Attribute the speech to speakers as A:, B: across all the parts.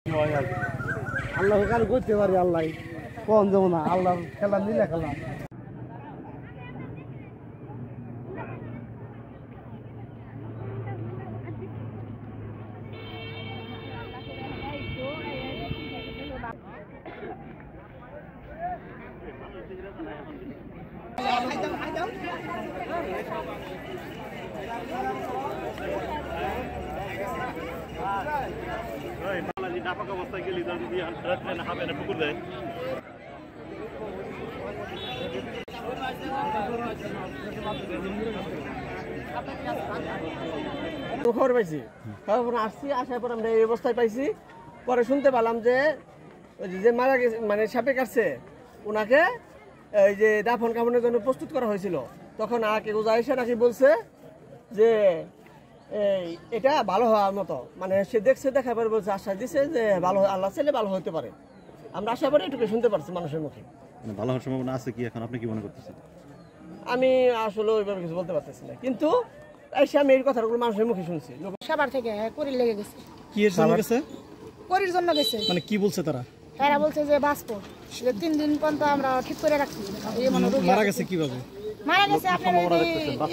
A: আল্লাহ কাল করতে পারি আল্লাহ কোন যাবো না আল্লাহ খেলা নিলে খেলা
B: নাপাক অবস্থায় গেলি যদি হাবে না পুকুর দেয়
A: খবর পাইছি তারপর আসছি আসার পর আমরা এই অবস্থায় পাইছি পরে শুনতে পেলাম যে যে মারা গেছে মানে সাপে কাটছে ওনাকে এই যে দাফন কাফনের জন্য প্রস্তুত করা হয়েছিল তখন আগে গোজা এসে নাকি বলছে যে এটা ভালো হওয়ার মতো মানে সে দেখছে দেখার পরে বলছে আশ্বাস দিচ্ছে যে ভালো আল্লাহ চাইলে ভালো হতে পারে আমরা আশা করি এটুকু শুনতে পারছি মানুষের মুখে
B: মানে ভালো হওয়ার সম্ভাবনা আছে কি এখন আপনি কি মনে করতেছেন
A: আমি আসলে ওইভাবে কিছু বলতে পারতেছি না কিন্তু এসে আমি এই কথাগুলো মানুষের মুখে শুনছি
C: সবার থেকে করির লেগে গেছে
D: কি এর জন্য গেছে
C: করির জন্য গেছে
D: মানে কি বলছে তারা
C: তারা বলছে যে বাঁচবো যে 3 দিন পর্যন্ত আমরা ঠিক করে রাখছি এই মানে
D: মারা গেছে কিভাবে
C: মারা গেছে আপনার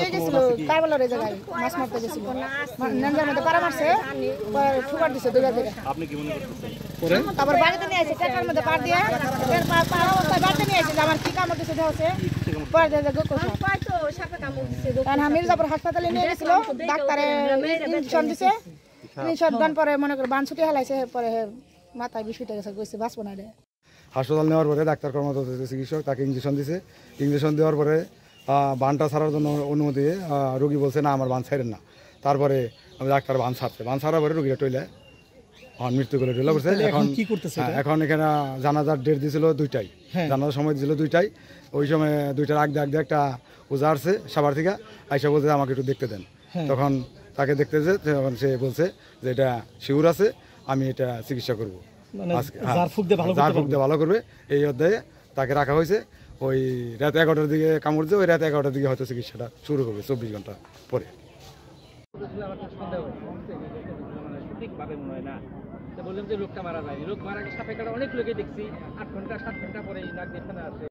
C: এই গেছিল কারবালার জায়গায় মাছ মারতে গেছিল নন্দার মধ্যে পাড়া মারছে পরে ঠুকার দিছে দুইবার করে
B: আপনি কি মনে করতেছেন
D: পরে
C: তারপর বাড়িতে নিয়ে আসে টাকার মধ্যে পাড় দিয়ে পাড়া অবস্থায় বাড়িতে নিয়ে আসে আমার কি কামড় দিছে দেওয়া পরে দিয়ে কারণ মির্জাপুর হাসপাতালে নিয়ে গেছিল ডাক্তারে ইনজেকশন দিছে ইনজেকশন দেন পরে মনে করে বান ছুটি হেলাইছে পরে মাথায় বিষ উঠে গেছে কইছে বাঁচবো না রে
E: হাসপাতাল নেওয়ার পরে ডাক্তার কর্মরত চিকিৎসক তাকে ইঞ্জেকশন দিছে ইঞ্জেকশন দেওয়ার পরে বানটা ছাড়ার জন্য অনুমতি রোগী বলছে না আমার বান ছাড়েন না তারপরে আমি ডাক্তার বান ছাড়ছে বান ছাড়ার পরে রোগীরা টইলে মৃত্যু করে টইলা করছে এখন এখানে জানাজার ডেট দিয়েছিল 2টায় জানাজার সময় দিয়েছিল 2টায় ওই সময় 2টার আগ দিয়ে একটা ওজা আসছে সাভার থেকে আইসা বলছে আমাকে একটু দেখতে দেন তখন তাকে দেখতে যে তখন সে বলছে যে এটা শিউর আছে আমি এটা চিকিৎসা করবো
D: জার ফুক দিয়ে
E: ভালো করবে এই অধ্যায়ে তাকে রাখা হয়েছে ওই রাত 11টার দিকে কামড় দিয়ে ওই রাত 11টার দিকে হয়তো চিকিৎসাটা শুরু হবে 24 ঘন্টা পরে
F: বললাম যে লোকটা মারা যায় লোক মারা গেছে সাপে কাটা অনেক লোকে দেখছি 8 ঘন্টা 7 ঘন্টা পরে নাক দিয়ে ফেনা আসে